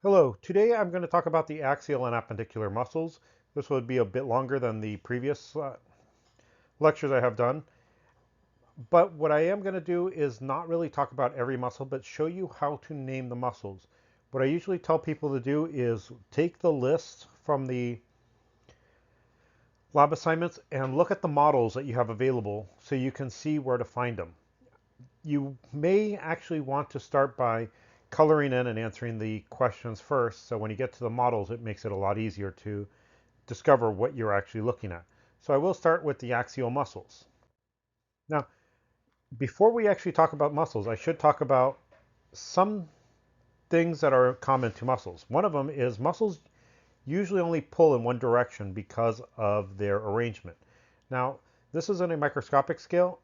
Hello, today I'm going to talk about the axial and appendicular muscles. This would be a bit longer than the previous lectures I have done, but what I am going to do is not really talk about every muscle, but show you how to name the muscles. What I usually tell people to do is take the list from the lab assignments and look at the models that you have available so you can see where to find them. You may actually want to start by coloring in and answering the questions first, so when you get to the models, it makes it a lot easier to discover what you're actually looking at. So I will start with the axial muscles. Now, before we actually talk about muscles, I should talk about some things that are common to muscles. One of them is muscles usually only pull in one direction because of their arrangement. Now, this is in a microscopic scale,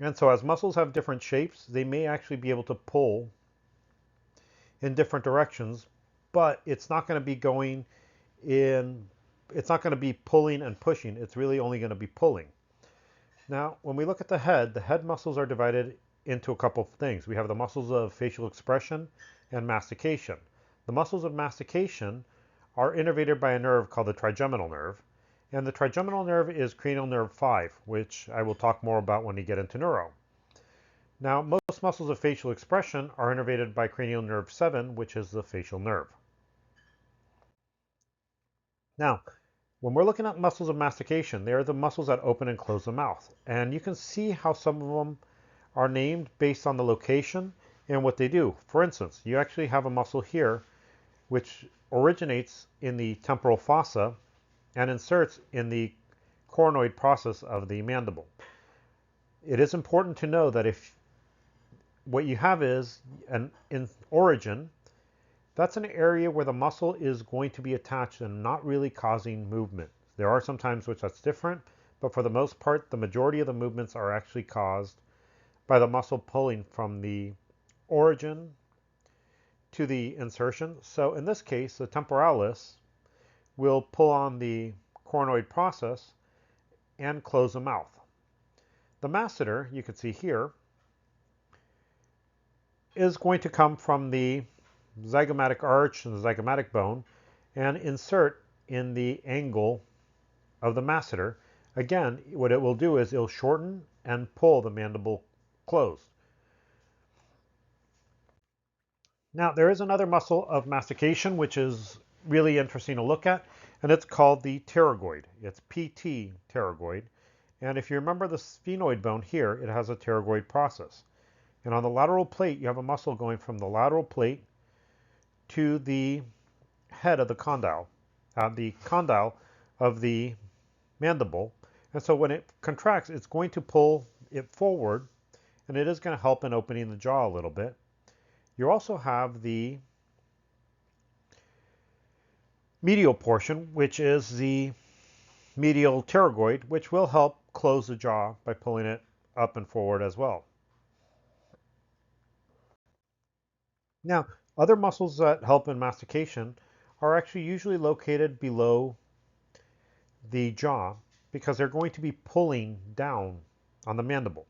and so as muscles have different shapes, they may actually be able to pull in different directions, but it's not going to be going in, it's not going to be pulling and pushing. It's really only going to be pulling. Now, when we look at the head muscles are divided into a couple of things. We have the muscles of facial expression and mastication. The muscles of mastication are innervated by a nerve called the trigeminal nerve. And the trigeminal nerve is cranial nerve 5, which I will talk more about when we get into neuro. Now, most muscles of facial expression are innervated by cranial nerve 7, which is the facial nerve. Now, when we're looking at muscles of mastication, they are the muscles that open and close the mouth. And you can see how some of them are named based on the location and what they do. For instance, you actually have a muscle here which originates in the temporal fossa and inserts in the coronoid process of the mandible. It is important to know that if what you have is an in origin, that's an area where the muscle is going to be attached and not really causing movement. There are some times which that's different, but for the most part, the majority of the movements are actually caused by the muscle pulling from the origin to the insertion. So in this case, the temporalis will pull on the coronoid process and close the mouth. The masseter, you can see here, is going to come from the zygomatic arch and the zygomatic bone and insert in the angle of the masseter. Again, what it will do is it'll shorten and pull the mandible closed. Now, there is another muscle of mastication which is really interesting to look at, and it's called the pterygoid. It's PT pterygoid. And if you remember the sphenoid bone here, it has a pterygoid process. And on the lateral plate, you have a muscle going from the lateral plate to the head of the condyle of the mandible. And so when it contracts, it's going to pull it forward, and it is going to help in opening the jaw a little bit. You also have the medial portion, which is the medial pterygoid, which will help close the jaw by pulling it up and forward as well. Now, other muscles that help in mastication are actually usually located below the jaw because they're going to be pulling down on the mandible.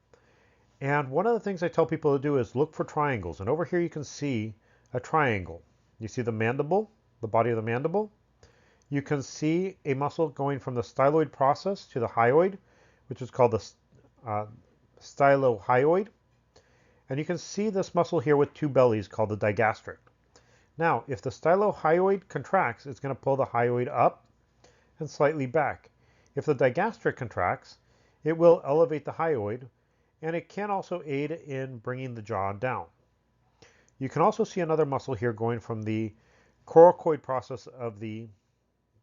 And one of the things I tell people to do is look for triangles. And over here you can see a triangle. You see the mandible, the body of the mandible. You can see a muscle going from the styloid process to the hyoid, which is called the stylohyoid. And you can see this muscle here with two bellies called the digastric. Now, if the stylohyoid contracts, it's going to pull the hyoid up and slightly back. If the digastric contracts, it will elevate the hyoid, and it can also aid in bringing the jaw down. You can also see another muscle here going from the coracoid process of the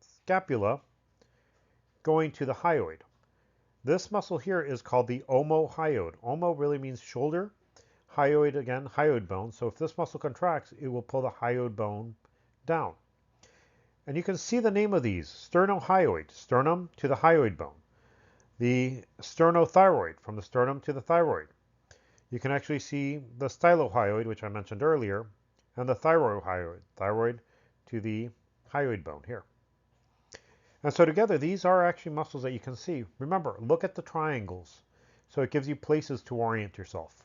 scapula going to the hyoid. This muscle here is called the omohyoid. Omo really means shoulder. Hyoid, again, hyoid bone. So if this muscle contracts, it will pull the hyoid bone down. And you can see the name of these: sternohyoid, sternum to the hyoid bone. The sternothyroid, from the sternum to the thyroid. You can actually see the stylohyoid, which I mentioned earlier, and the thyrohyoid, thyroid to the hyoid bone here. And so together, these are actually muscles that you can see. Remember, look at the triangles. So it gives you places to orient yourself.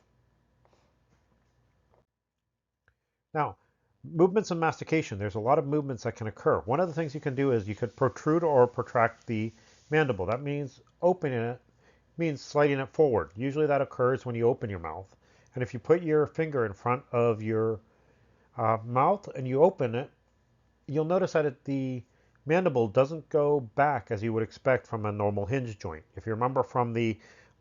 Now, movements and mastication, there's a lot of movements that can occur. One of the things you can do is you could protrude or protract the mandible. That means opening it, means sliding it forward. Usually that occurs when you open your mouth. And if you put your finger in front of your mouth and you open it, you'll notice that the mandible doesn't go back as you would expect from a normal hinge joint. If you remember from the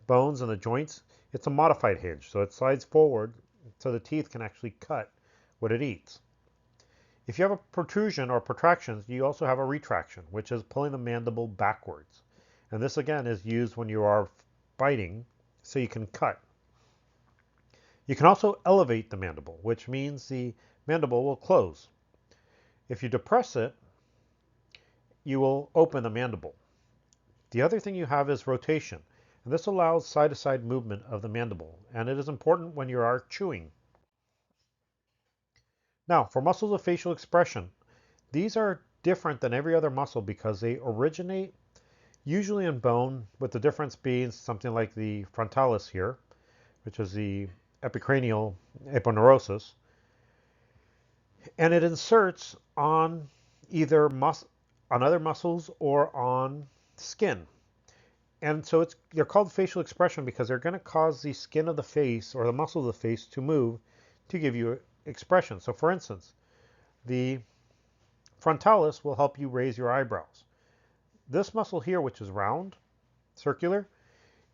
bones and the joints, it's a modified hinge. So it slides forward so the teeth can actually cut what it eats. If you have a protrusion or protractions, you also have a retraction, which is pulling the mandible backwards. And this again is used when you are biting so you can cut. You can also elevate the mandible, which means the mandible will close. If you depress it, you will open the mandible. The other thing you have is rotation, and this allows side-to-side movement of the mandible, and it is important when you are chewing. Now, for muscles of facial expression, these are different than every other muscle because they originate usually in bone, with the difference being something like the frontalis here, which is the epicranial aponeurosis, and it inserts on either on other muscles or on skin. And so they're called facial expression because they're going to cause the skin of the face or the muscle of the face to move to give you expression. So for instance, the frontalis will help you raise your eyebrows. This muscle here, which is round, circular,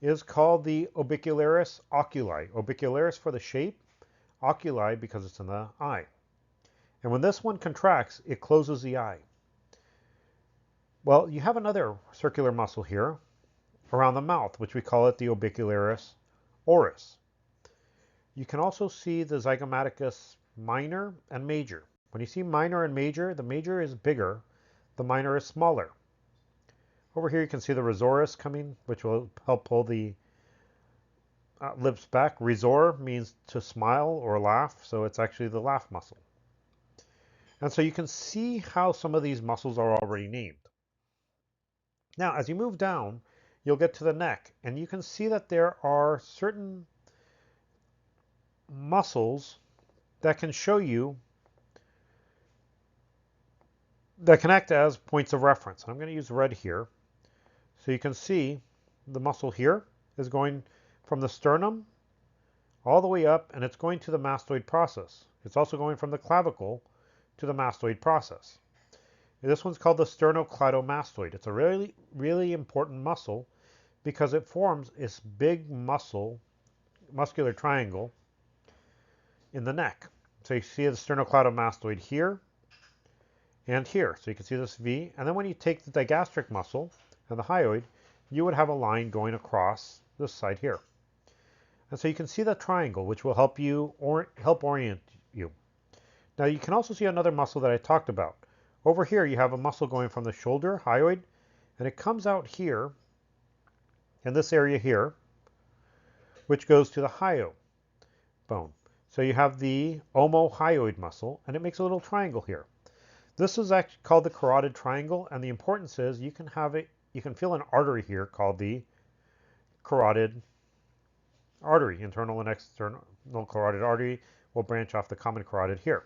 is called the orbicularis oculi. Orbicularis for the shape, oculi because it's in the eye. And when this one contracts, it closes the eye. Well, you have another circular muscle here around the mouth, which we call it the orbicularis oris. You can also see the zygomaticus minor and major. When you see minor and major, the major is bigger, the minor is smaller. Over here you can see the risoris coming, which will help pull the lips back. Risor means to smile or laugh, so it's actually the laugh muscle. And so you can see how some of these muscles are already named. Now, as you move down, you'll get to the neck, and you can see that there are certain muscles that can show you, that can act as points of reference. I'm going to use red here. So you can see the muscle here is going from the sternum all the way up, and it's going to the mastoid process. It's also going from the clavicle to the mastoid process. This one's called the sternocleidomastoid. It's a really, really important muscle because it forms this big muscular triangle in the neck. So you see the sternocleidomastoid here and here. So you can see this V. And then when you take the digastric muscle and the hyoid, you would have a line going across this side here. And so you can see the triangle, which will help you help orient you. Now you can also see another muscle that I talked about. Over here you have a muscle going from the shoulder, hyoid, and it comes out here in this area here, which goes to the hyo bone. So you have the omohyoid muscle, and it makes a little triangle here. This is actually called the carotid triangle, and the importance is you can feel an artery here called the carotid artery. Internal and external carotid artery will branch off the common carotid here.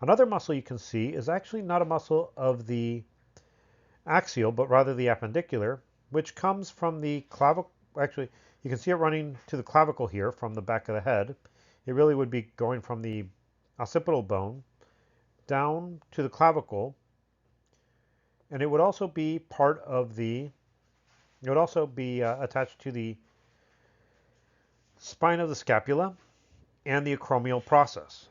Another muscle you can see is actually not a muscle of the axial, but rather the appendicular, which comes from the clavicle. Actually, you can see it running to the clavicle here from the back of the head. It really would be going from the occipital bone down to the clavicle, and it would also be part of the, it would also be attached to the spine of the scapula and the acromial process.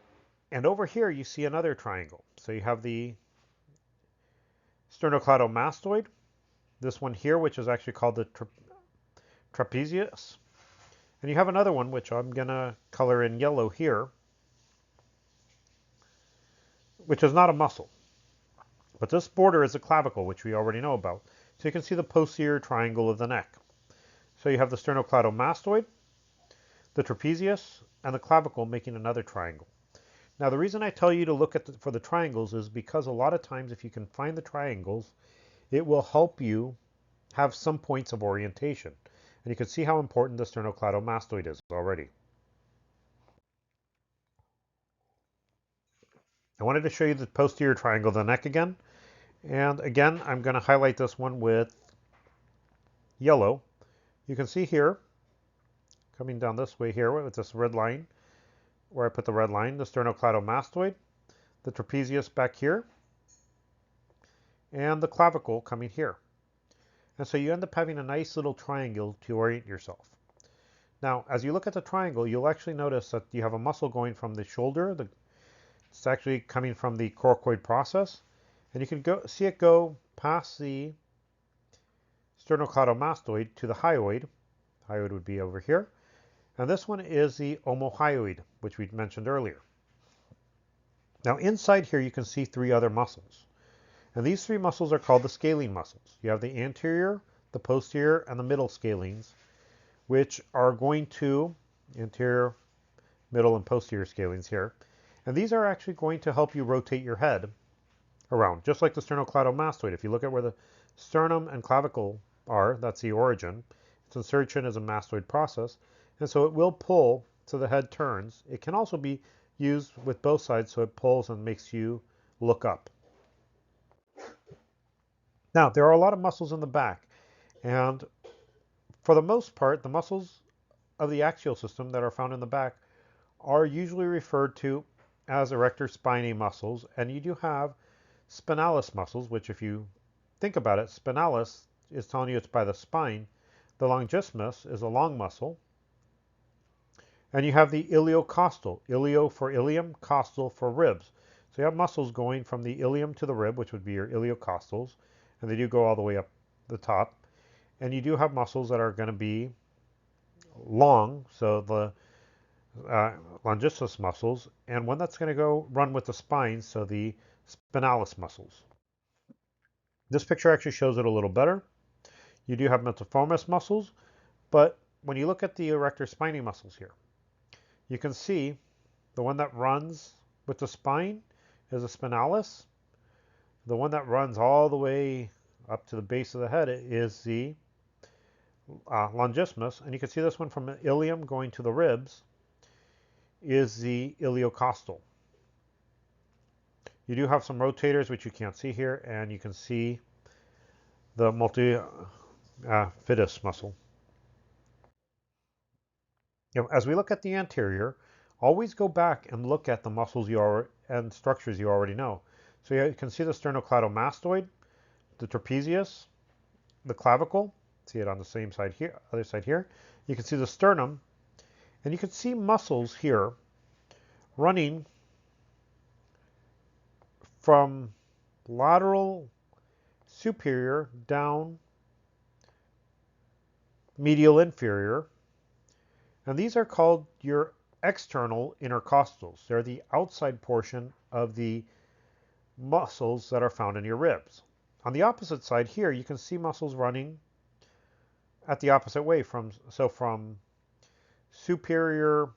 And over here you see another triangle. So you have the sternocleidomastoid, this one here, which is actually called the trapezius. And you have another one, which I'm going to color in yellow here, which is not a muscle. But this border is a clavicle, which we already know about. So you can see the posterior triangle of the neck. So you have the sternocleidomastoid, the trapezius, and the clavicle making another triangle. Now the reason I tell you to look for the triangles is because a lot of times if you can find the triangles, it will help you have some points of orientation. And you can see how important the sternocleidomastoid is already. I wanted to show you the posterior triangle of the neck again. And again, I'm going to highlight this one with yellow. You can see here, coming down this way here with this red line, where I put the red line, the sternocleidomastoid, the trapezius back here, and the clavicle coming here. And so you end up having a nice little triangle to orient yourself. Now, as you look at the triangle, you'll actually notice that you have a muscle going from the shoulder. It's actually coming from the coracoid process. And you can see it go past the sternocleidomastoid to the hyoid. Hyoid would be over here. And this one is the omohyoid, which we mentioned earlier. Now, inside here, you can see three other muscles. And these three muscles are called the scalene muscles. You have the anterior, the posterior, and the middle scalenes, which are going to anterior, middle, and posterior scalenes here. And these are actually going to help you rotate your head around, just like the sternocleidomastoid. If you look at where the sternum and clavicle are, that's the origin. Its insertion is a mastoid process, and so it will pull so the head turns. It can also be used with both sides, so it pulls and makes you look up. Now, there are a lot of muscles in the back, and for the most part, the muscles of the axial system that are found in the back are usually referred to as erector spinae muscles, and you do have spinalis muscles, which if you think about it, spinalis is telling you it's by the spine. The longissimus is a long muscle. And you have the iliocostal, ilio for ilium, costal for ribs. So you have muscles going from the ilium to the rib, which would be your iliocostals, and they do go all the way up the top. And you do have muscles that are going to be long, so the longissimus muscles, and one that's going to go run with the spine, so the spinalis muscles. This picture actually shows it a little better. You do have multiformis muscles, but when you look at the erector spinae muscles here, you can see the one that runs with the spine is a spinalis. The one that runs all the way up to the base of the head is the longissimus. And you can see this one from the ilium going to the ribs is the iliocostal. You do have some rotators, which you can't see here, and you can see the multifidus muscle. As we look at the anterior, always go back and look at the muscles and structures you already know. So you can see the sternocleidomastoid, the trapezius, the clavicle. See it on the same side here, other side here. You can see the sternum, and you can see muscles here running from lateral superior down medial inferior. And these are called your external intercostals. They're the outside portion of the muscles that are found in your ribs. On the opposite side here, you can see muscles running at the opposite way, from superior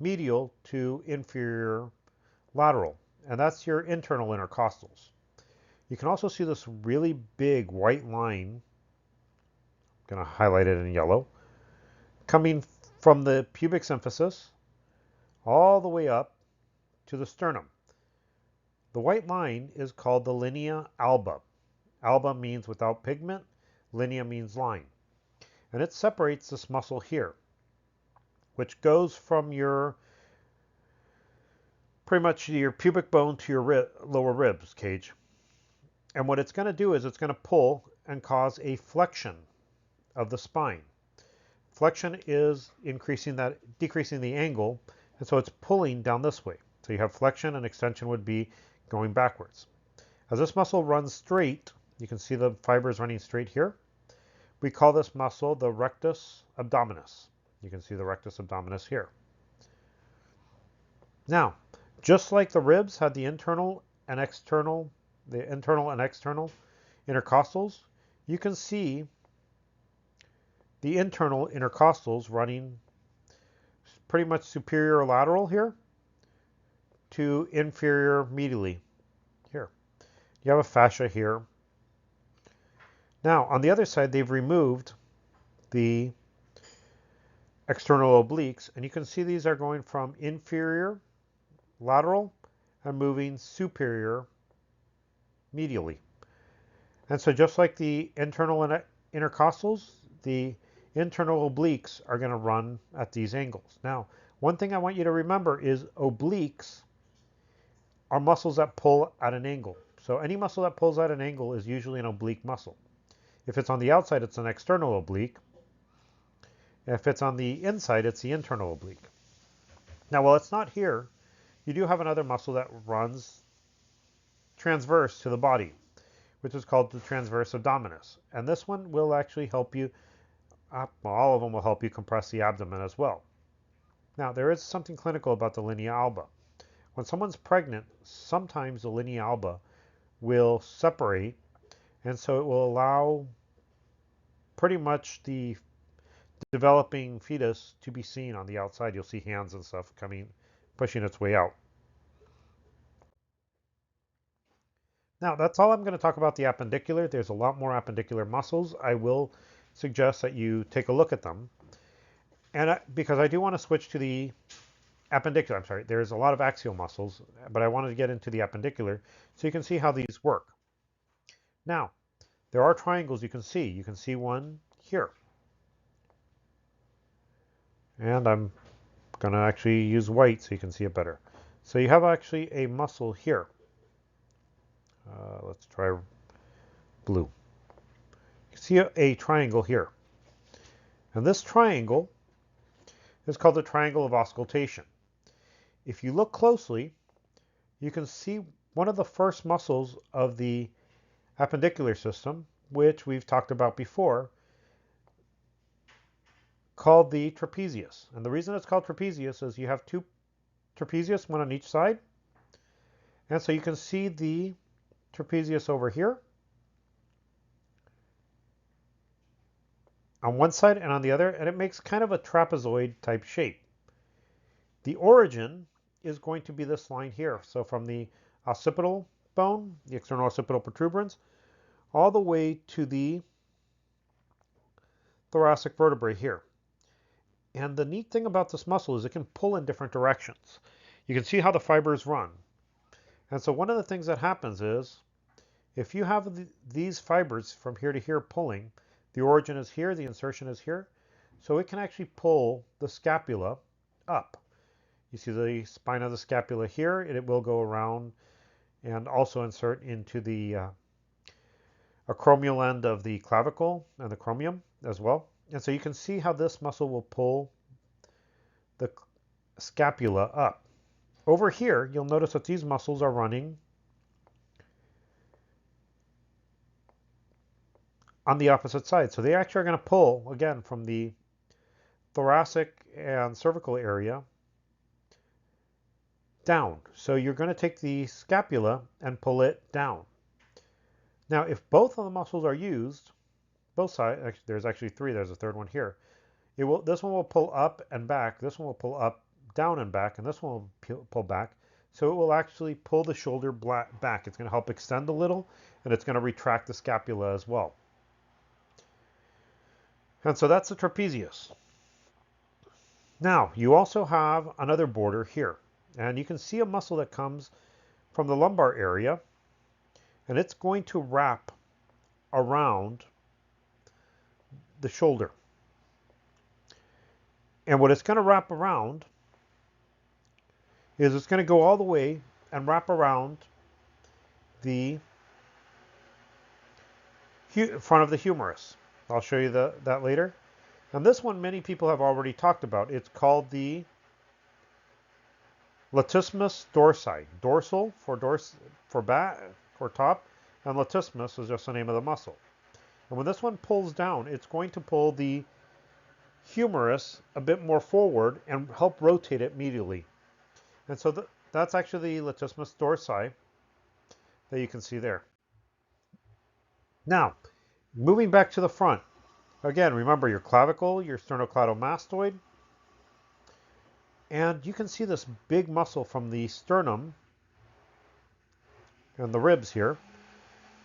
medial to inferior lateral. And that's your internal intercostals. You can also see this really big white line, I'm going to highlight it in yellow, coming from the pubic symphysis all the way up to the sternum. The white line is called the linea alba. Alba means without pigment, linea means line. And it separates this muscle here, which goes from your pretty much your pubic bone to your lower ribs cage. And what it's going to do is it's going to pull and cause a flexion of the spine. Flexion is decreasing the angle, and so it's pulling down this way. So you have flexion, and extension would be going backwards. As this muscle runs straight, you can see the fibers running straight here. We call this muscle the rectus abdominis. You can see the rectus abdominis here. Now, just like the ribs had the internal and external intercostals, you can see the internal intercostals running pretty much superior lateral here to inferior medially here. You have a fascia here. Now, on the other side, they've removed the external obliques, and you can see these are going from inferior lateral and moving superior medially. And so just like the internal and intercostals, the internal obliques are going to run at these angles. Now, one thing I want you to remember is obliques are muscles that pull at an angle. So any muscle that pulls at an angle is usually an oblique muscle. If it's on the outside, it's an external oblique. If it's on the inside, it's the internal oblique. Now, while it's not here, you do have another muscle that runs transverse to the body, which is called the transverse abdominis. And this one will actually help you, well, all of them will help you compress the abdomen as well. Now, there is something clinical about the linea alba. When someone's pregnant, sometimes the linea alba will separate, and so it will allow pretty much the developing fetus to be seen on the outside. You'll see hands and stuff coming, pushing its way out. Now, that's all I'm going to talk about the appendicular. There's a lot more appendicular muscles. I will suggest that you take a look at them. And because I do want to switch to the appendicular, I'm sorry, there's a lot of axial muscles, but I wanted to get into the appendicular so you can see how these work. Now, there are triangles you can see. You can see one here. And I'm going to actually use white so you can see it better. So you have actually a muscle here. Let's try blue. You see a triangle here. And this triangle is called the triangle of auscultation. If you look closely, you can see one of the first muscles of the appendicular system, which we've talked about before, called the trapezius. And the reason it's called trapezius is you have two trapezius, one on each side. And so you can see the trapezius over here on one side and on the other, and it makes kind of a trapezoid type shape. The origin is going to be this line here. So from the occipital bone, the external occipital protuberance, all the way to the thoracic vertebrae here. And the neat thing about this muscle is it can pull in different directions. You can see how the fibers run. And so one of the things that happens is if you have these fibers from here to here pulling, the origin is here, the insertion is here, so it can actually pull the scapula up. You see the spine of the scapula here, and it will go around and also insert into the acromial end of the clavicle and the acromion as well. And so you can see how this muscle will pull the scapula up. Over here, you'll notice that these muscles are running on the opposite side. So they actually are going to pull, again, from the thoracic and cervical area down. So you're going to take the scapula and pull it down. Now, if both of the muscles are used, both sides, actually, there's actually three, there's a third one here. This one will pull up and back, this one will pull up, down and back, and this one will pull back. So it will actually pull the shoulder back. It's going to help extend a little, and it's going to retract the scapula as well. And so that's the trapezius. Now, you also have another border here. And you can see a muscle that comes from the lumbar area, and it's going to wrap around the shoulder. And what it's going to wrap around is it's going to go all the way and wrap around the front of the humerus. I'll show you that later. And this one many people have already talked about. It's called the latissimus dorsi. Dorsal for top, and latissimus is just the name of the muscle. And when this one pulls down, it's going to pull the humerus a bit more forward and help rotate it medially. And so that's actually the latissimus dorsi that you can see there. Now, moving back to the front. Again, remember your clavicle, your sternocleidomastoid, and you can see this big muscle from the sternum and the ribs here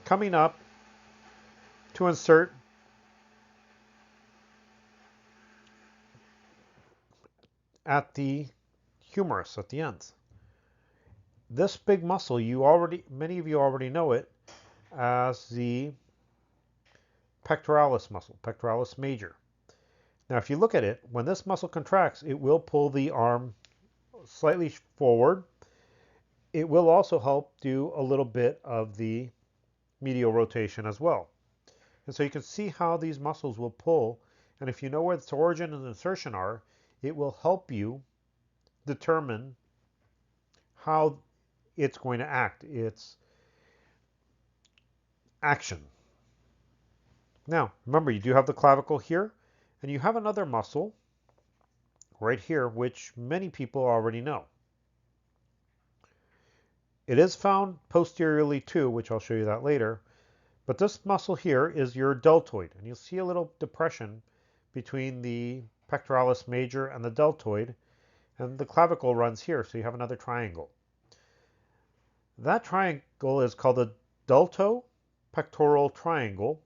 coming up to insert at the humerus at the ends. this big muscle, many of you already know it as the pectoralis muscle, pectoralis major. Now, if you look at it, when this muscle contracts, it will pull the arm slightly forward. It will also help do a little bit of the medial rotation as well. And so you can see how these muscles will pull. And if you know where its origin and insertion are, it will help you determine how it's going to act, its action. Now, remember, you do have the clavicle here, and you have another muscle right here, which many people already know. It is found posteriorly too, which I'll show you that later. But this muscle here is your deltoid, and you'll see a little depression between the pectoralis major and the deltoid, and the clavicle runs here, so you have another triangle. That triangle is called the deltopectoral triangle,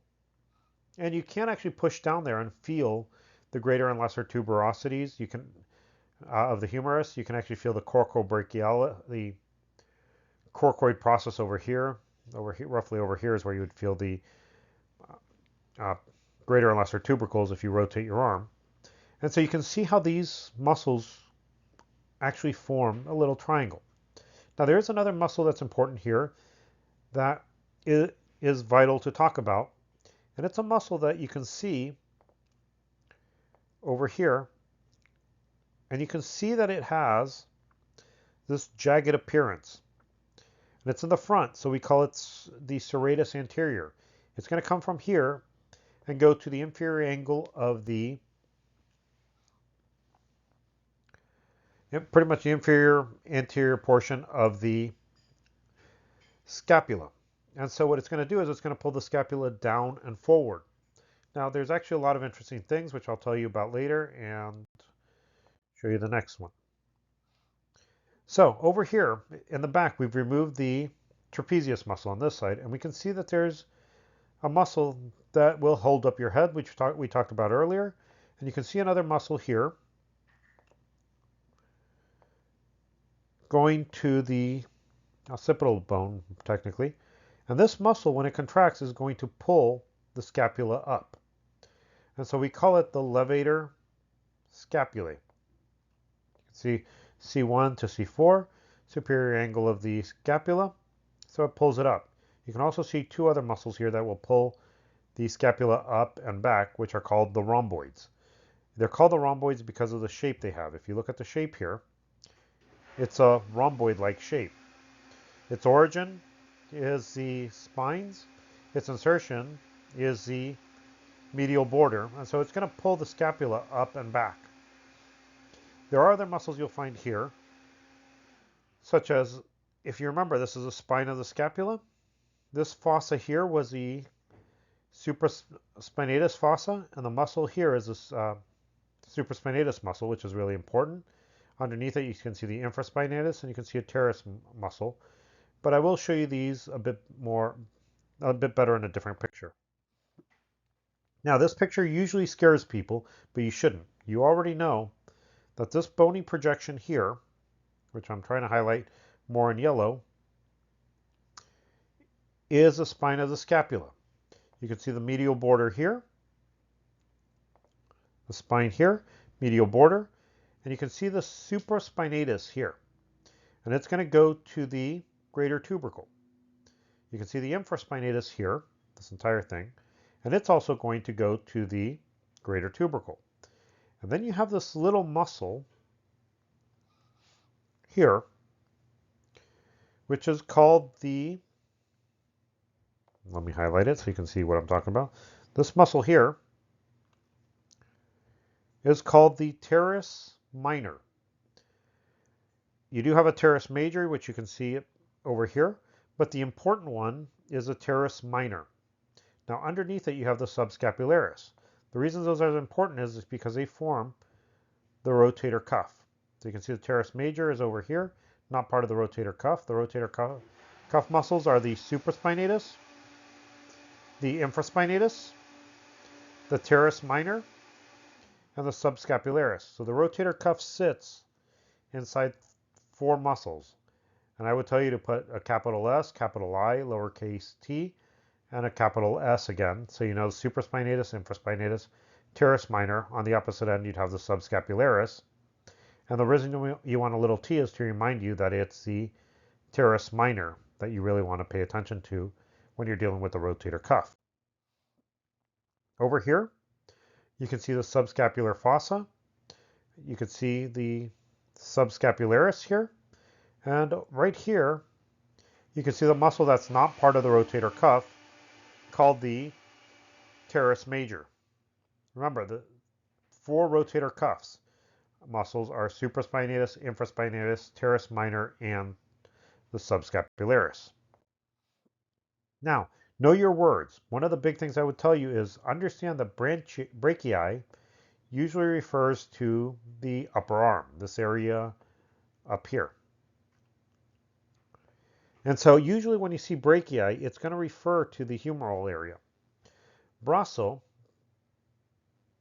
and you can actually push down there and feel the greater and lesser tuberosities. You can of the humerus. You can actually feel the coracobrachial, the coracoid process over here. Roughly over here is where you would feel the greater and lesser tubercles if you rotate your arm. And so you can see how these muscles actually form a little triangle. Now there is another muscle that's important here that is vital to talk about, and it's a muscle that you can see over here, and you can see that it has this jagged appearance, and it's in the front, so we call it the serratus anterior. It's going to come from here and go to the inferior angle of the pretty much the inferior anterior portion of the scapula. And so what it's going to do is it's going to pull the scapula down and forward. Now there's actually a lot of interesting things which I'll tell you about later and show you the next one. So over here in the back we've removed the trapezius muscle on this side, and we can see that there's a muscle that will hold up your head, which we talked about earlier, and you can see another muscle here going to the occipital bone technically, and this muscle when it contracts is going to pull the scapula up, and so we call it the levator scapulae. You can see C1 to C4, superior angle of the scapula, so it pulls it up. You can also see two other muscles here that will pull the scapula up and back, which are called the rhomboids. They're called the rhomboids because of the shape they have. If you look at the shape here, it's a rhomboid-like shape. Its origin is the spines. Its insertion is the medial border, and so it's going to pull the scapula up and back. There are other muscles you'll find here, such as, if you remember, this is the spine of the scapula. This fossa here was the supraspinatus fossa, and the muscle here is this supraspinatus muscle, which is really important. Underneath it, you can see the infraspinatus, and you can see a teres muscle. But I will show you these a bit better in a different picture. Now, this picture usually scares people, but you shouldn't. You already know that this bony projection here, which I'm trying to highlight more in yellow, is the spine of the scapula. You can see the medial border here, the spine here, medial border, and you can see the supraspinatus here. And it's going to go to the greater tubercle. You can see the infraspinatus here, this entire thing, and it's also going to go to the greater tubercle. And then you have this little muscle here, which is called the, let me highlight it so you can see what I'm talking about. This muscle here is called the teres minor. You do have a teres major, which you can see over here, but the important one is a teres minor. Now underneath it you have the subscapularis. The reason those are important is because they form the rotator cuff. So you can see the teres major is over here, not part of the rotator cuff. The rotator cuff muscles are the supraspinatus, the infraspinatus, the teres minor, and the subscapularis. So the rotator cuff sits inside four muscles, And I would tell you to put a capital S, capital I, lowercase t, and a capital S again. So you know supraspinatus, infraspinatus, teres minor. On the opposite end, you'd have the subscapularis. And the reason you want a little t is to remind you that it's the teres minor that you really want to pay attention to when you're dealing with the rotator cuff. Over here, you can see the subscapular fossa. You can see the subscapularis here. And right here, you can see the muscle that's not part of the rotator cuff called the teres major. Remember, the 4 rotator cuffs muscles are supraspinatus, infraspinatus, teres minor, and the subscapularis. Now, know your words. One of the big things I would tell you is understand that brachii usually refers to the upper arm, this area up here. And so usually when you see brachii, it's going to refer to the humeral area. Brazo,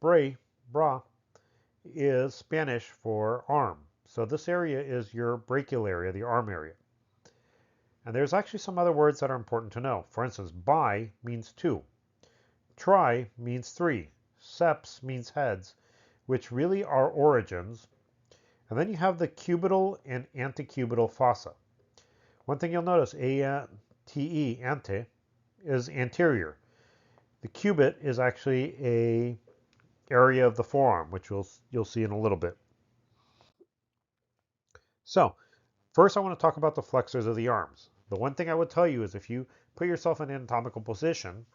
bra, is Spanish for arm. So this area is your brachial area, the arm area. And there's actually some other words that are important to know. For instance, bi means 2. Tri means 3. Seps means heads, which really are origins. And then you have the cubital and antecubital fossa. One thing you'll notice, ante, ante, is anterior. The cubit is actually a area of the forearm, which you'll see in a little bit. So, first I want to talk about the flexors of the arms. The one thing I would tell you is if you put yourself in an anatomical position,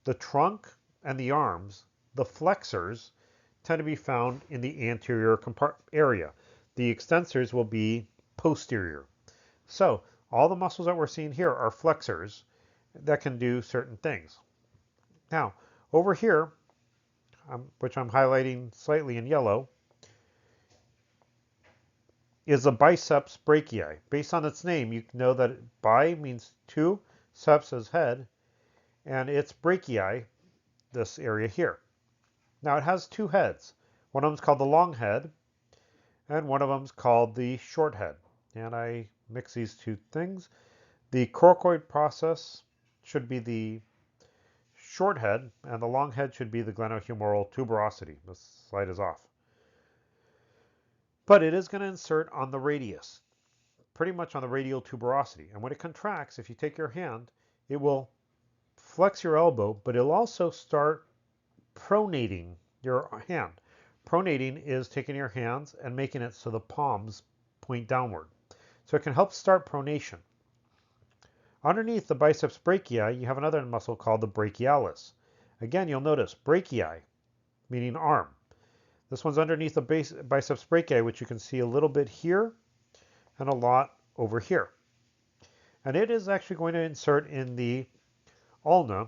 the trunk and the arms, the flexors, tend to be found in the anterior area. The extensors will be posterior. So, all the muscles that we're seeing here are flexors that can do certain things. Now, over here, which I'm highlighting slightly in yellow, is the biceps brachii. Based on its name, you know that bi means 2, seps is head, and it's brachii, this area here. Now it has 2 heads. One of them is called the long head, and one of them is called the short head. And I mix these 2 things. The coracoid process should be the short head, and the long head should be the glenohumeral tuberosity. This slide is off. But it is going to insert on the radius, pretty much on the radial tuberosity. And when it contracts, if you take your hand, it will flex your elbow, but it'll also start pronating your hand. Pronating is taking your hands and making it so the palms point downward. So it can help start pronation. Underneath the biceps brachii, you have another muscle called the brachialis. Again, you'll notice brachii, meaning arm. This one's underneath the biceps brachii, which you can see a little bit here and a lot over here. And it is actually going to insert in the ulna,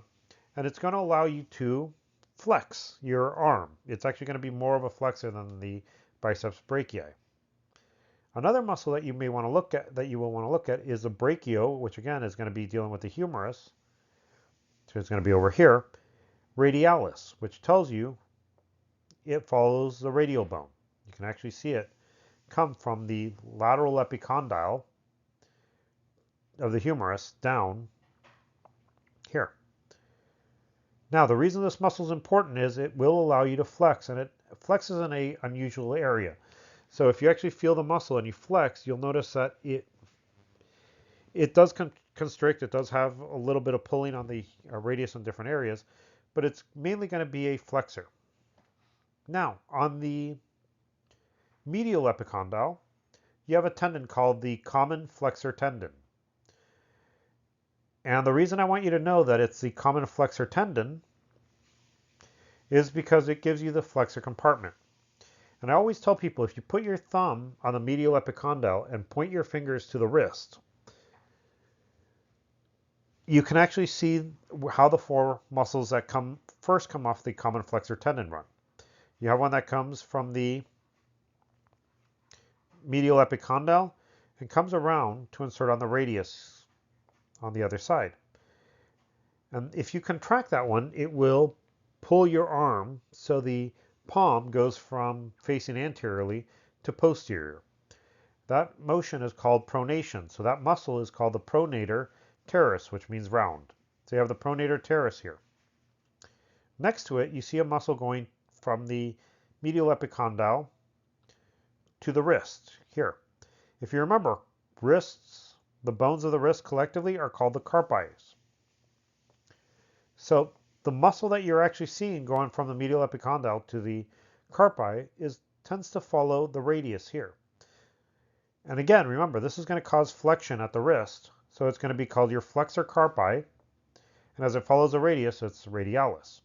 and it's going to allow you to flex your arm. It's actually going to be more of a flexor than the biceps brachii. Another muscle that you may want to look at, that you will want to look at, is the brachio, which again is going to be dealing with the humerus. So it's going to be over here. Radialis, which tells you it follows the radial bone. You can actually see it come from the lateral epicondyle of the humerus down here. Now, the reason this muscle is important is it will allow you to flex, and it flexes in an unusual area. So if you actually feel the muscle and you flex, you'll notice that it does constrict. It does have a little bit of pulling on the radius in different areas, but it's mainly going to be a flexor. Now, on the medial epicondyle, you have a tendon called the common flexor tendon. And the reason I want you to know that it's the common flexor tendon is because it gives you the flexor compartment. And I always tell people, if you put your thumb on the medial epicondyle and point your fingers to the wrist, you can actually see how the 4 muscles that first come off the common flexor tendon run. You have one that comes from the medial epicondyle and comes around to insert on the radius on the other side. And if you contract that one, it will pull your arm so the palm goes from facing anteriorly to posterior. That motion is called pronation. So that muscle is called the pronator teres, which means round. So you have the pronator teres here. Next to it, you see a muscle going from the medial epicondyle to the wrist here. If you remember, wrists, the bones of the wrist collectively are called the carpi. So the muscle that you're actually seeing going from the medial epicondyle to the carpi tends to follow the radius here. And again, remember, this is going to cause flexion at the wrist, so it's going to be called your flexor carpi, and as it follows the radius, it's radialis.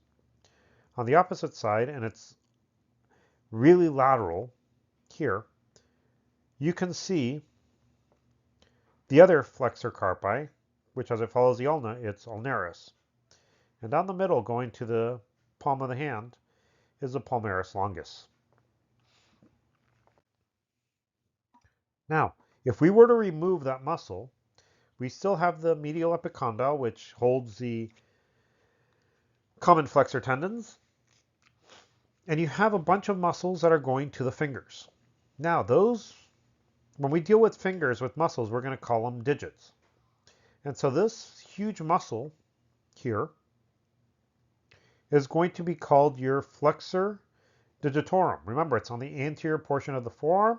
On the opposite side, and it's really lateral here, you can see the other flexor carpi, which as it follows the ulna, it's ulnaris. And down the middle, going to the palm of the hand, is the palmaris longus. Now, if we were to remove that muscle, we still have the medial epicondyle, which holds the common flexor tendons, and you have a bunch of muscles that are going to the fingers. Now, those, when we deal with fingers, with muscles, we're going to call them digits. And so this huge muscle here is going to be called your flexor digitorum. Remember, it's on the anterior portion of the forearm,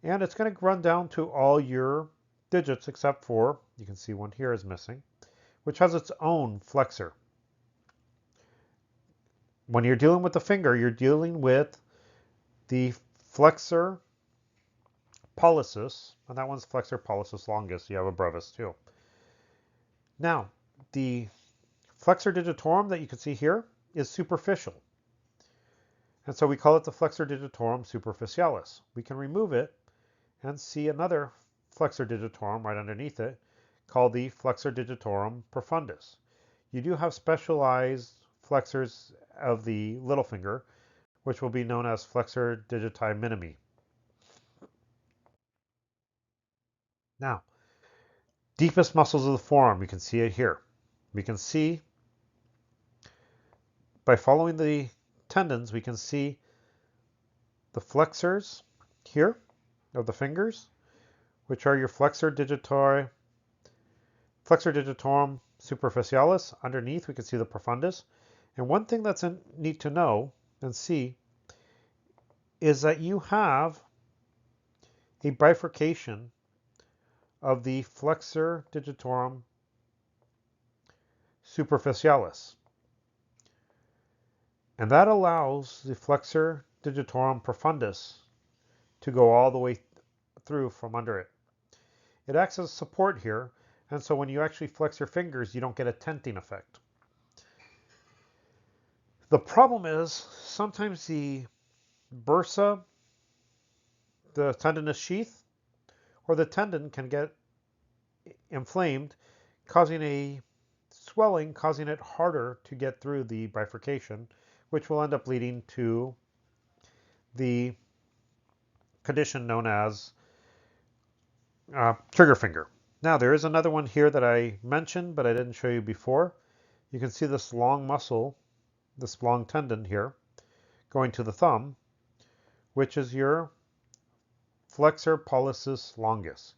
and it's going to run down to all your digits except for, you can see one here is missing, which has its own flexor. When you're dealing with the finger, you're dealing with the flexor pollicis, and that one's flexor pollicis longus. You have a brevis too. Now, the flexor digitorum that you can see here is superficial. And so we call it the flexor digitorum superficialis. We can remove it and see another flexor digitorum right underneath it called the flexor digitorum profundus. You do have specialized flexors of the little finger, which will be known as flexor digiti minimi. Now, deepest muscles of the forearm, you can see it here. We can see, by following the tendons, we can see the flexors here of the fingers, which are your flexor digitorum superficialis. Underneath, we can see the profundus. And one thing that's neat to know and see is that you have a bifurcation of the flexor digitorum superficialis. And that allows the flexor digitorum profundus to go all the way through from under it. It acts as support here, and so when you actually flex your fingers, you don't get a tenting effect. The problem is sometimes the bursa, the tendinous sheath, or the tendon can get inflamed, causing a swelling, causing it harder to get through the bifurcation, which will end up leading to the condition known as trigger finger. Now, there is another one here that I mentioned, but I didn't show you before. You can see this long muscle, this long tendon here, going to the thumb, which is your flexor pollicis longus.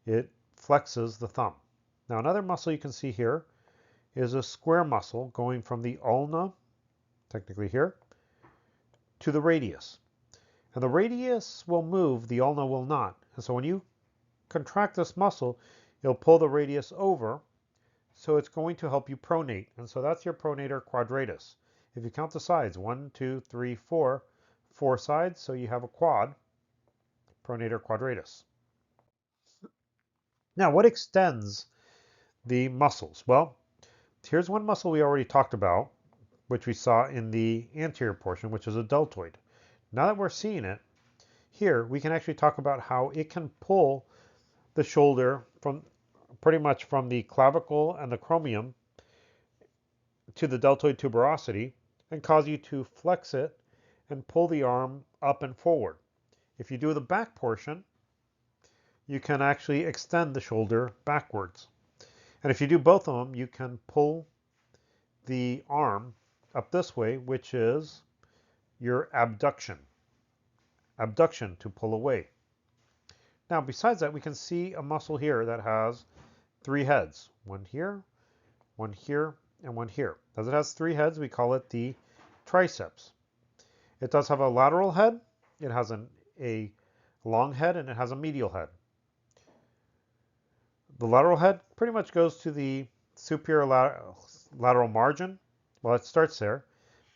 It flexes the thumb. Now, another muscle you can see here is a square muscle going from the ulna, technically here, to the radius. And the radius will move, the ulna will not. And so when you contract this muscle, it'll pull the radius over, so it's going to help you pronate. And so that's your pronator quadratus. If you count the sides, 1, 2, 3, 4, 4 sides, so you have a quad, pronator quadratus. Now, what extends the muscles? Well, here's one muscle we already talked about, which we saw in the anterior portion, which is a deltoid. Now that we're seeing it, here we can actually talk about how it can pull the shoulder from pretty much from the clavicle and the acromion to the deltoid tuberosity and cause you to flex it and pull the arm up and forward. If you do the back portion, you can actually extend the shoulder backwards. And if you do both of them, you can pull the arm up this way, which is your abduction. Abduction, to pull away. Now, besides that, we can see a muscle here that has 3 heads. One here, and one here. As it has 3 heads, we call it the triceps. It does have a lateral head, it has a long head, and it has a medial head. The lateral head pretty much goes to the superior lateral margin. Well, it starts there.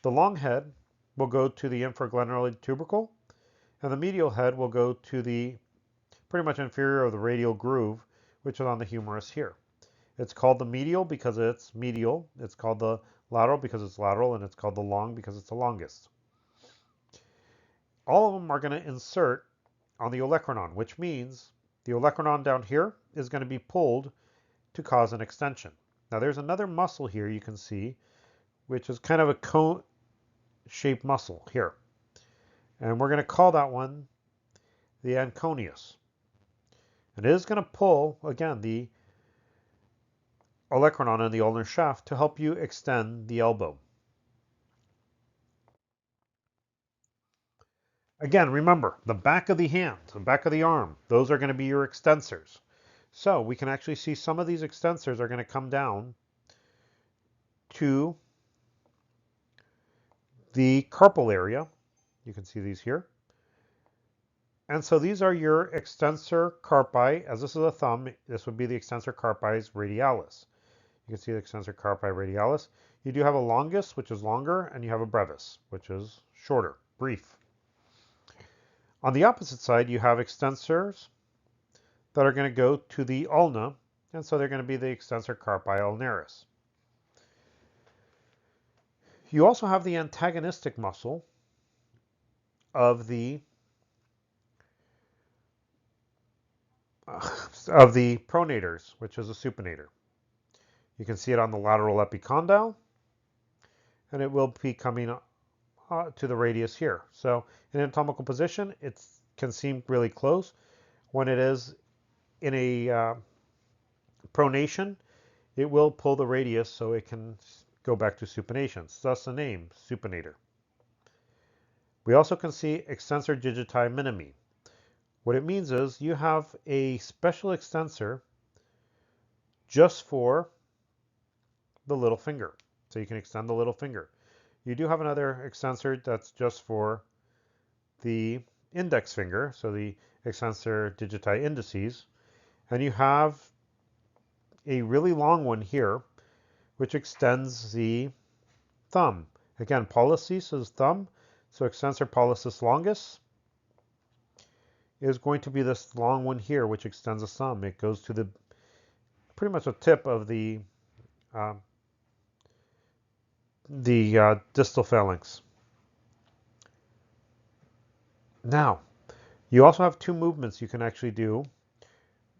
The long head will go to the infraglenoid tubercle, and the medial head will go to the pretty much inferior of the radial groove, which is on the humerus here. It's called the medial because it's medial. It's called the lateral because it's lateral, and it's called the long because it's the longest. All of them are going to insert on the olecranon, which means the olecranon down here is going to be pulled to cause an extension. Now there's another muscle here you can see, which is kind of a cone-shaped muscle here. And we're going to call that one the anconeus. And it is going to pull, again, the olecranon and the ulnar shaft to help you extend the elbow. Again, remember, the back of the hand, the back of the arm, those are going to be your extensors. So we can actually see some of these extensors are going to come down to the carpal area. You can see these here. And so these are your extensor carpi. As this is a thumb, this would be the extensor carpi radialis. You can see the extensor carpi radialis. You do have a longus, which is longer, and you have a brevis, which is shorter, brief. On the opposite side, you have extensors that are going to go to the ulna, and so they're going to be the extensor carpi ulnaris. You also have the antagonistic muscle of the pronators, which is a supinator. You can see it on the lateral epicondyle, and it will be coming to the radius here. So in anatomical position, it can seem really close. When it is in a pronation, it will pull the radius so it can go back to supination. Thus the name, supinator. We also can see extensor digiti minimi. What it means is you have a special extensor just for the little finger. So you can extend the little finger. You do have another extensor that's just for the index finger, so the extensor digiti indices. And you have a really long one here, which extends the thumb. Again, pollicis is thumb, so extensor pollicis longus is going to be this long one here, which extends the thumb. It goes to the pretty much the tip of the distal phalanx. Now, you also have 2 movements you can actually do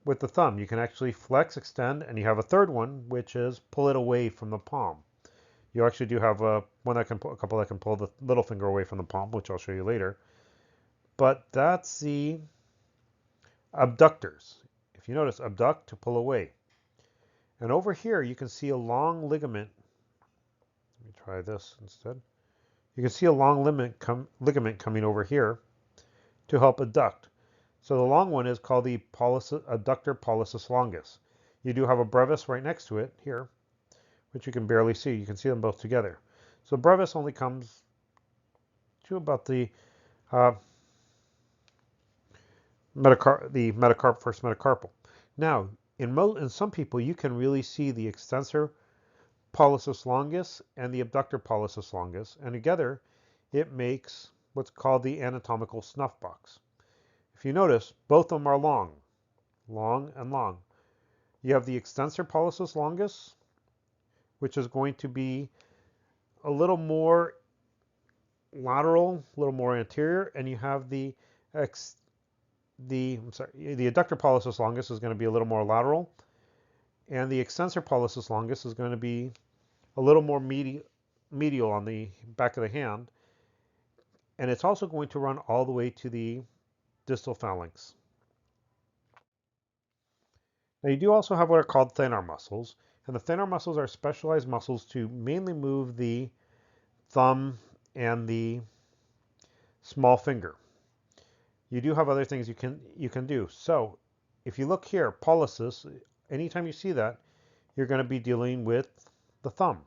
with the thumb. You can actually flex, extend, and you have a third one, which is pull it away from the palm. You actually do have a couple that can pull the little finger away from the palm, which I'll show you later. But that's the abductors. If you notice, abduct to pull away. And over here, you can see a long ligament. Let me try this instead. You can see a long ligament coming over here to help adduct. So the long one is called the adductor pollicis longus. You do have a brevis right next to it here, which you can barely see. You can see them both together. So brevis only comes to about the first metacarpal. Now, in some people, you can really see the extensor pollicis longus and the abductor pollicis longus, and together it makes what's called the anatomical snuff box. If you notice, both of them are long, long and long. You have the extensor pollicis longus, which is going to be a little more lateral, a little more anterior, and you have the adductor pollicis longus is going to be a little more lateral, and the extensor pollicis longus is going to be a little more medial on the back of the hand, and it's also going to run all the way to the distal phalanx. Now you do also have what are called thenar muscles, and the thenar muscles are specialized muscles to mainly move the thumb and the small finger. you do have other things you can do. So if you look here, pollicis, anytime you see that, you're going to be dealing with the thumb.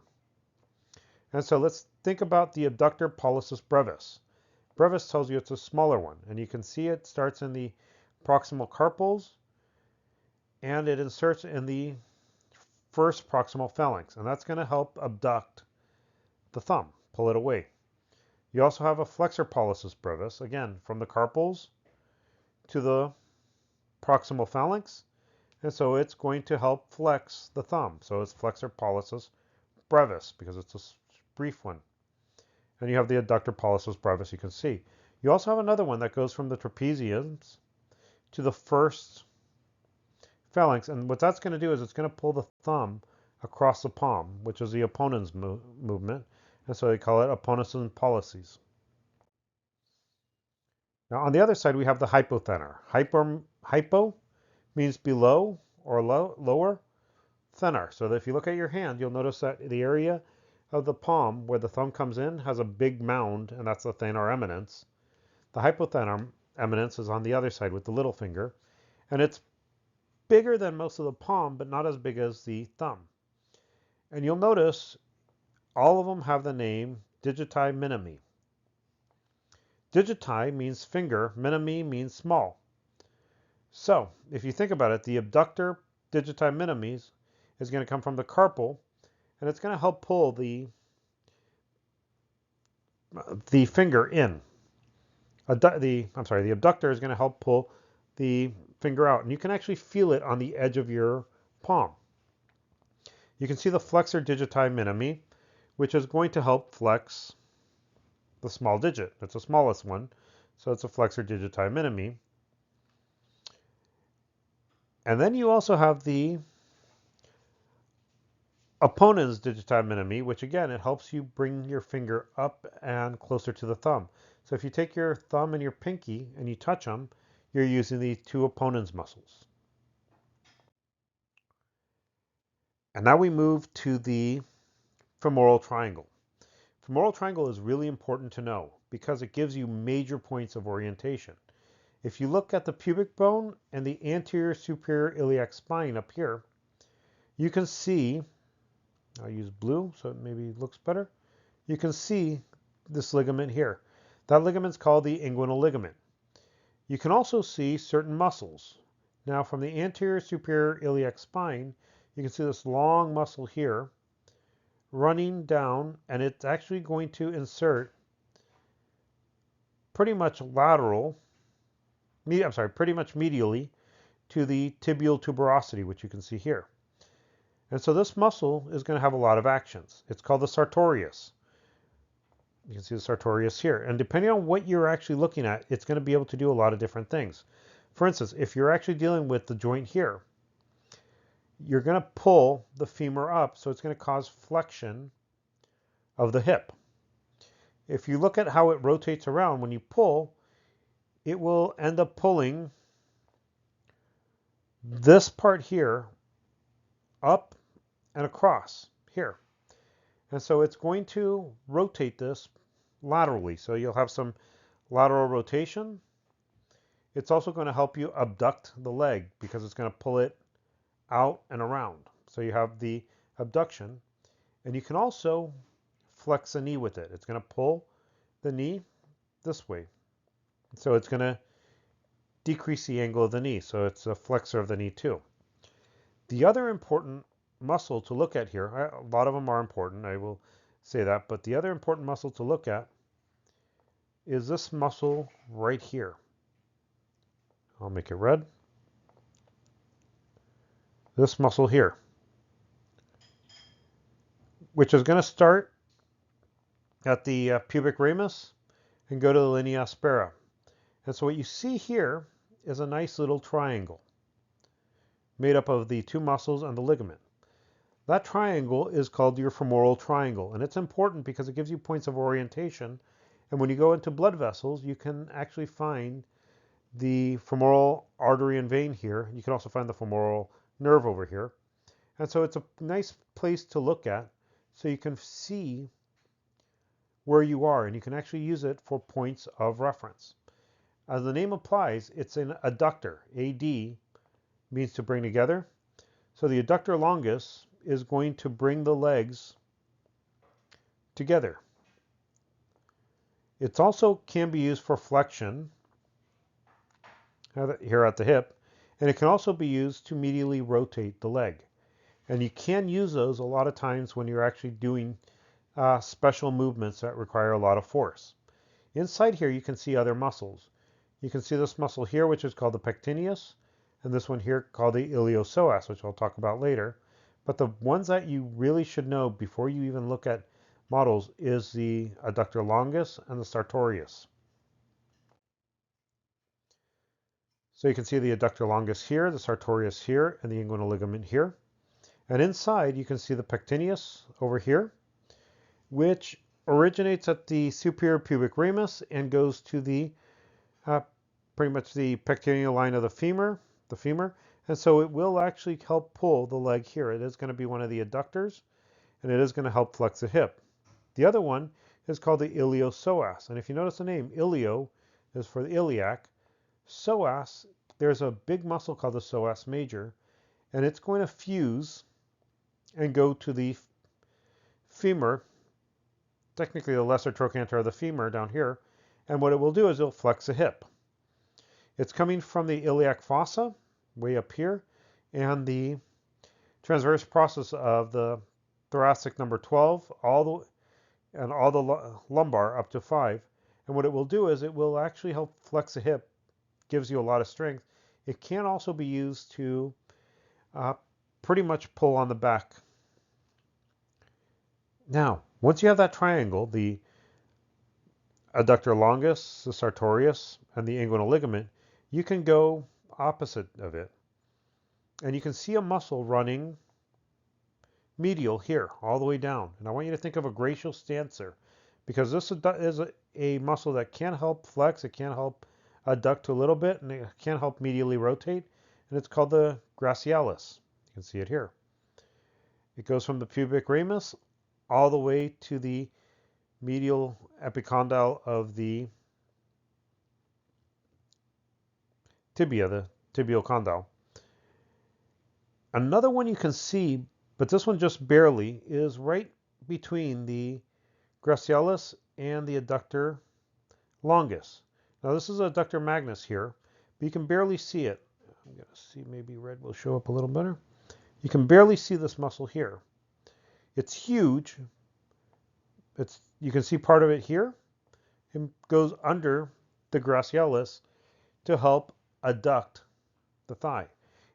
And so let's think about the abductor pollicis brevis. Brevis tells you it's a smaller one, and you can see it starts in the proximal carpals, and it inserts in the first proximal phalanx, and that's going to help abduct the thumb, pull it away. You also have a flexor pollicis brevis, again, from the carpals to the proximal phalanx, and so it's going to help flex the thumb. So it's flexor pollicis brevis because it's a brief one. And you have the adductor pollicis brevis, you can see. You also have another one that goes from the trapezius to the first phalanx, and what that's going to do is it's going to pull the thumb across the palm, which is the opponent's movement, and so they call it opponency pollicis. Now on the other side we have the hypothenar. Hypo means below or lower, thenar. So that if you look at your hand, you'll notice that the area of the palm where the thumb comes in has a big mound, and that's the thenar eminence. The hypothenar eminence is on the other side with the little finger, and it's bigger than most of the palm, but not as big as the thumb. And you'll notice all of them have the name digiti minimi. Digiti means finger, minimi means small. So if you think about it, the abductor digiti minimis is going to come from the carpal, and it's going to help pull the finger in. The abductor is going to help pull the finger out, and you can actually feel it on the edge of your palm. You can see the flexor digiti minimi, which is going to help flex the small digit. It's the smallest one, so it's a flexor digiti minimi. And then you also have the opponens digiti minimi, which again, it helps you bring your finger up and closer to the thumb. So if you take your thumb and your pinky and you touch them, you're using the two opponens muscles. And now we move to the femoral triangle. Femoral triangle is really important to know because it gives you major points of orientation. If you look at the pubic bone and the anterior superior iliac spine up here, you can see, I'll use blue so it maybe looks better. You can see this ligament here. That ligament is called the inguinal ligament. You can also see certain muscles. Now from the anterior superior iliac spine, you can see this long muscle here running down, and it's actually going to insert pretty much medially to the tibial tuberosity, which you can see here. And so this muscle is going to have a lot of actions. It's called the sartorius. You can see the sartorius here. And depending on what you're actually looking at, it's going to be able to do a lot of different things. For instance, if you're actually dealing with the joint here, you're going to pull the femur up, so it's going to cause flexion of the hip. If you look at how it rotates around, when you pull, it will end up pulling this part here up and across here. And so it's going to rotate this laterally. So you'll have some lateral rotation. It's also going to help you abduct the leg because it's going to pull it out and around. So you have the abduction, and you can also flex the knee with it. It's going to pull the knee this way. So it's going to decrease the angle of the knee. So it's a flexor of the knee too. The other important muscle to look at here, a lot of them are important, I will say that, but the other important muscle to look at is this muscle right here. I'll make it red. This muscle here, which is going to start at the pubic ramus and go to the linea aspera. And so what you see here is a nice little triangle made up of the two muscles and the ligament. That triangle is called your femoral triangle, and it's important because it gives you points of orientation. And when you go into blood vessels, you can actually find the femoral artery and vein here. You can also find the femoral nerve over here. And so it's a nice place to look at so you can see where you are, and you can actually use it for points of reference. As the name implies, it's an adductor. AD means to bring together. So the adductor longus is going to bring the legs together. It also can be used for flexion here at the hip, and it can also be used to medially rotate the leg. And you can use those a lot of times when you're actually doing special movements that require a lot of force. Inside here, you can see other muscles. You can see this muscle here, which is called the pectineus, and this one here called the iliopsoas, which I'll talk about later. But the ones that you really should know before you even look at models is the adductor longus and the sartorius. So you can see the adductor longus here, the sartorius here, and the inguinal ligament here. And inside, you can see the pectineus over here, which originates at the superior pubic ramus and goes to the pretty much the pectineal line of the femur, and so it will actually help pull the leg here. It is going to be one of the adductors, and it is going to help flex the hip. The other one is called the iliopsoas, and if you notice the name, ilio is for the iliac. Psoas, there's a big muscle called the psoas major, and it's going to fuse and go to the femur, technically the lesser trochanter of the femur down here, and what it will do is it'll flex the hip. It's coming from the iliac fossa, way up here, and the transverse process of the thoracic number 12, all the lumbar up to 5. And what it will do is it will actually help flex the hip, gives you a lot of strength. It can also be used to pretty much pull on the back. Now, once you have that triangle, the adductor longus, the sartorius, and the inguinal ligament, you can go opposite of it. And you can see a muscle running medial here, all the way down. And I want you to think of a brachial stancer, because this is a muscle that can help flex, it can help adduct a little bit, and it can help medially rotate. And it's called the gracialis. You can see it here. It goes from the pubic ramus all the way to the medial epicondyle of the tibia, the tibial condyle. Another one you can see, but this one just barely, is right between the gracialis and the adductor longus. Now this is adductor magnus here, but you can barely see it. I'm going to see, maybe red will show up a little better. You can barely see this muscle here. It's huge. You can see part of it here. It goes under the gracialis to help adduct the thigh.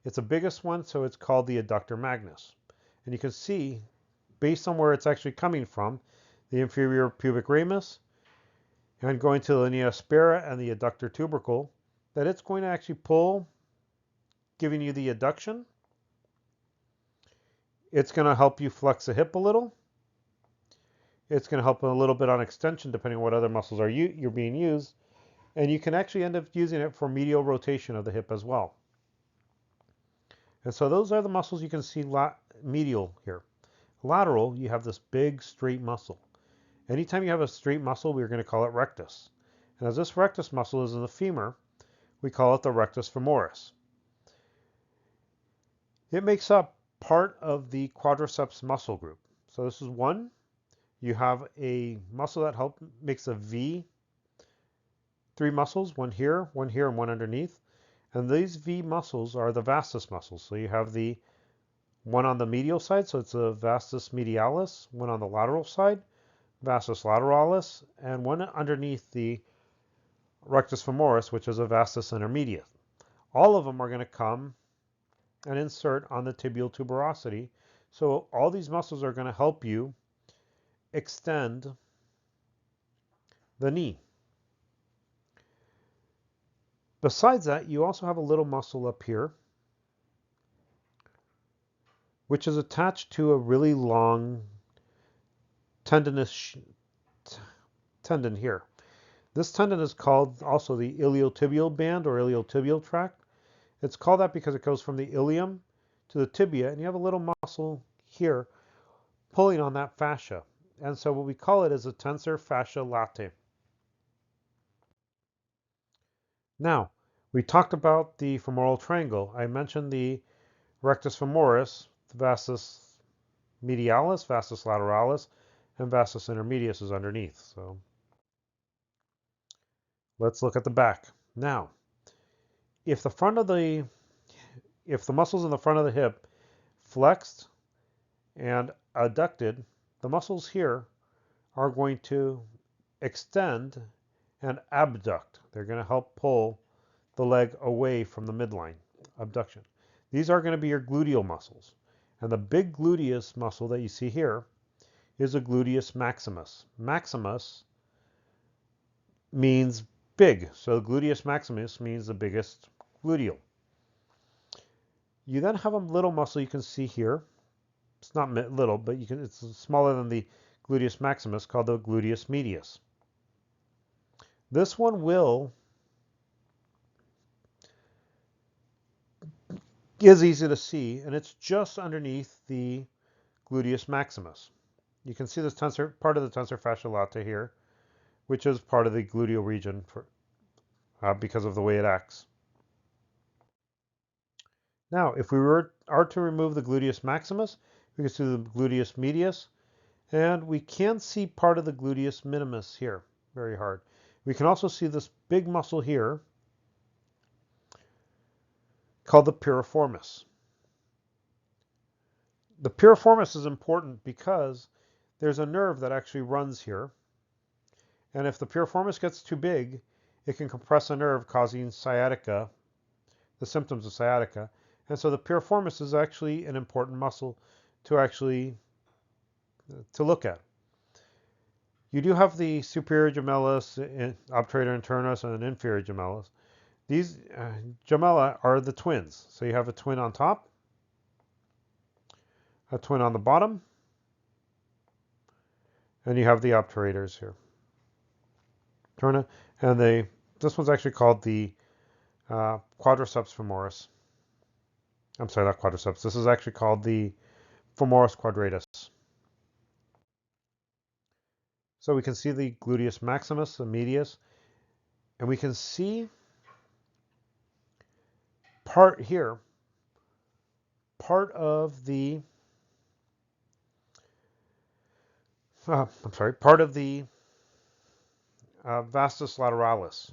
It's the biggest one, so it's called the adductor magnus. And you can see, based on where it's actually coming from, the inferior pubic ramus, and going to the linea aspera and the adductor tubercle, that it's going to actually pull, giving you the adduction. It's going to help you flex the hip a little. It's going to help a little bit on extension, depending on what other muscles are you're being used. And you can actually end up using it for medial rotation of the hip as well. And so those are the muscles you can see medial here. Lateral, you have this big straight muscle. Anytime you have a straight muscle, we're going to call it rectus. And as this rectus muscle is in the femur, we call it the rectus femoris. It makes up part of the quadriceps muscle group. So this is one. You have a muscle that makes a V, 3 muscles, one here, and one underneath. And these V muscles are the vastus muscles. So you have the one on the medial side, so it's a vastus medialis, one on the lateral side, vastus lateralis, and one underneath the rectus femoris, which is a vastus intermedius. All of them are going to come and insert on the tibial tuberosity. So all these muscles are going to help you extend the knee. Besides that, you also have a little muscle up here, which is attached to a really long tendinous tendon here. This tendon is called also the iliotibial band or iliotibial tract. It's called that because it goes from the ilium to the tibia, and you have a little muscle here pulling on that fascia. And so what we call it is a tensor fascia latae. Now, we talked about the femoral triangle. I mentioned the rectus femoris, the vastus medialis, vastus lateralis, and vastus intermedius is underneath. So let's look at the back. Now, if the muscles in the front of the hip flexed and adducted, the muscles here are going to extend and abduct. They're going to help pull the leg away from the midline, abduction. These are going to be your gluteal muscles. And the big gluteus muscle that you see here is a gluteus maximus. Maximus means big, so gluteus maximus means the biggest gluteal. You then have a little muscle you can see here. It's not little, but it's smaller than the gluteus maximus, called the gluteus medius. This one is easy to see, and it's just underneath the gluteus maximus. You can see this part of the tensor fascia lata here, which is part of the gluteal region because of the way it acts. Now, if we are to remove the gluteus maximus, we can see the gluteus medius, and we can see part of the gluteus minimus here, very hard. We can also see this big muscle here called the piriformis. The piriformis is important because there's a nerve that actually runs here, and if the piriformis gets too big, it can compress a nerve, causing sciatica, the symptoms of sciatica. And so the piriformis is actually an important muscle to look at. You do have the superior gemellus, obturator internus, and an inferior gemellus. These gemella are the twins. So you have a twin on top, a twin on the bottom, and you have the obturators here. And this one's actually called the quadriceps femoris. I'm sorry, not quadriceps. This is actually called the femoris quadratus. So we can see the gluteus maximus, the medius, and we can see part of the vastus lateralis.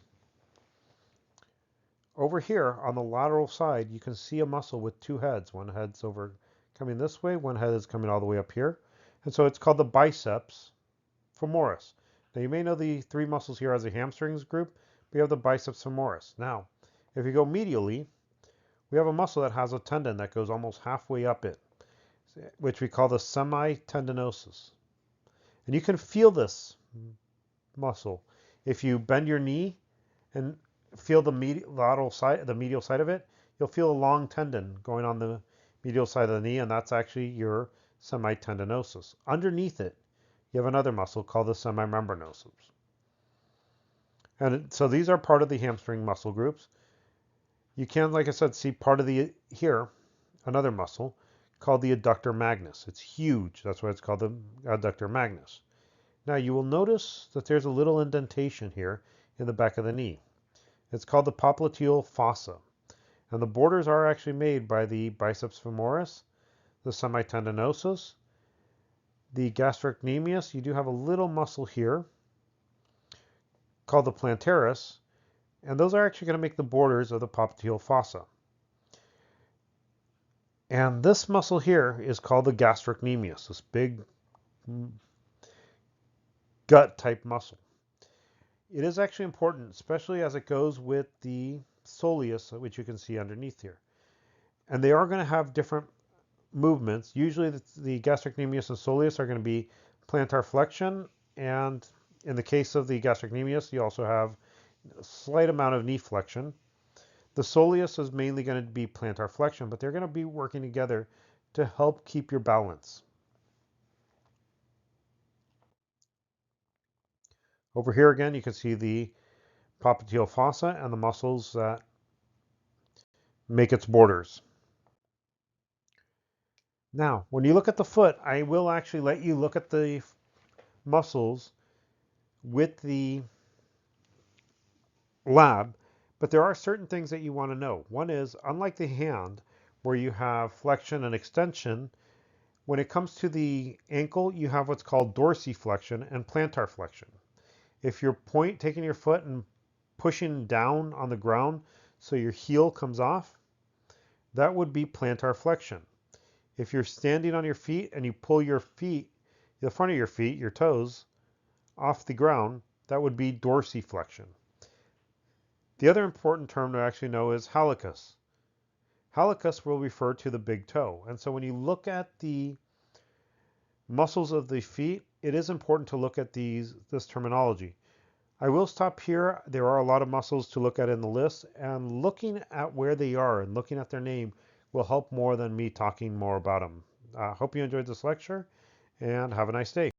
Over here on the lateral side, you can see a muscle with two heads. One head's coming this way, one head is coming all the way up here. And so it's called the biceps femoris. Now you may know the three muscles here as a hamstrings group, but you have the biceps femoris. Now, if you go medially, we have a muscle that has a tendon that goes almost halfway up it, which we call the semitendinosus. And you can feel this muscle. If you bend your knee and feel the medial side of it, you'll feel a long tendon going on the medial side of the knee, and that's actually your semitendinosus. Underneath it, you have another muscle called the semimembranosus. And so these are part of the hamstring muscle groups. You can, like I said, see part of another muscle called the adductor magnus. It's huge. That's why it's called the adductor magnus. Now you will notice that there's a little indentation here in the back of the knee. It's called the popliteal fossa. And the borders are actually made by the biceps femoris, the semitendinosus, the gastrocnemius. You do have a little muscle here called the plantaris, and those are actually going to make the borders of the popliteal fossa. And this muscle here is called the gastrocnemius, this big gut type muscle. It is actually important, especially as it goes with the soleus, which you can see underneath here. And they are going to have different movements. Usually the gastrocnemius and soleus are going to be plantar flexion, and in the case of the gastrocnemius, you also have a slight amount of knee flexion. The soleus is mainly going to be plantar flexion, but they're going to be working together to help keep your balance. Over here again, you can see the popliteal fossa and the muscles that make its borders. Now, when you look at the foot, I will actually let you look at the muscles with the lab, But there are certain things that you want to know. One is, unlike the hand, where you have flexion and extension, when it comes to the ankle, you have what's called dorsiflexion and plantar flexion. If you're taking your foot and pushing down on the ground so your heel comes off, that would be plantar flexion. If you're standing on your feet and you pull your feet, the front of your feet, your toes, off the ground, that would be dorsiflexion. The other important term to actually know is hallucis. Hallucis will refer to the big toe. And so when you look at the muscles of the feet, it is important to look at this terminology. I will stop here. There are a lot of muscles to look at in the list, and looking at where they are and looking at their name will help more than me talking more about them. Hope you enjoyed this lecture, and have a nice day.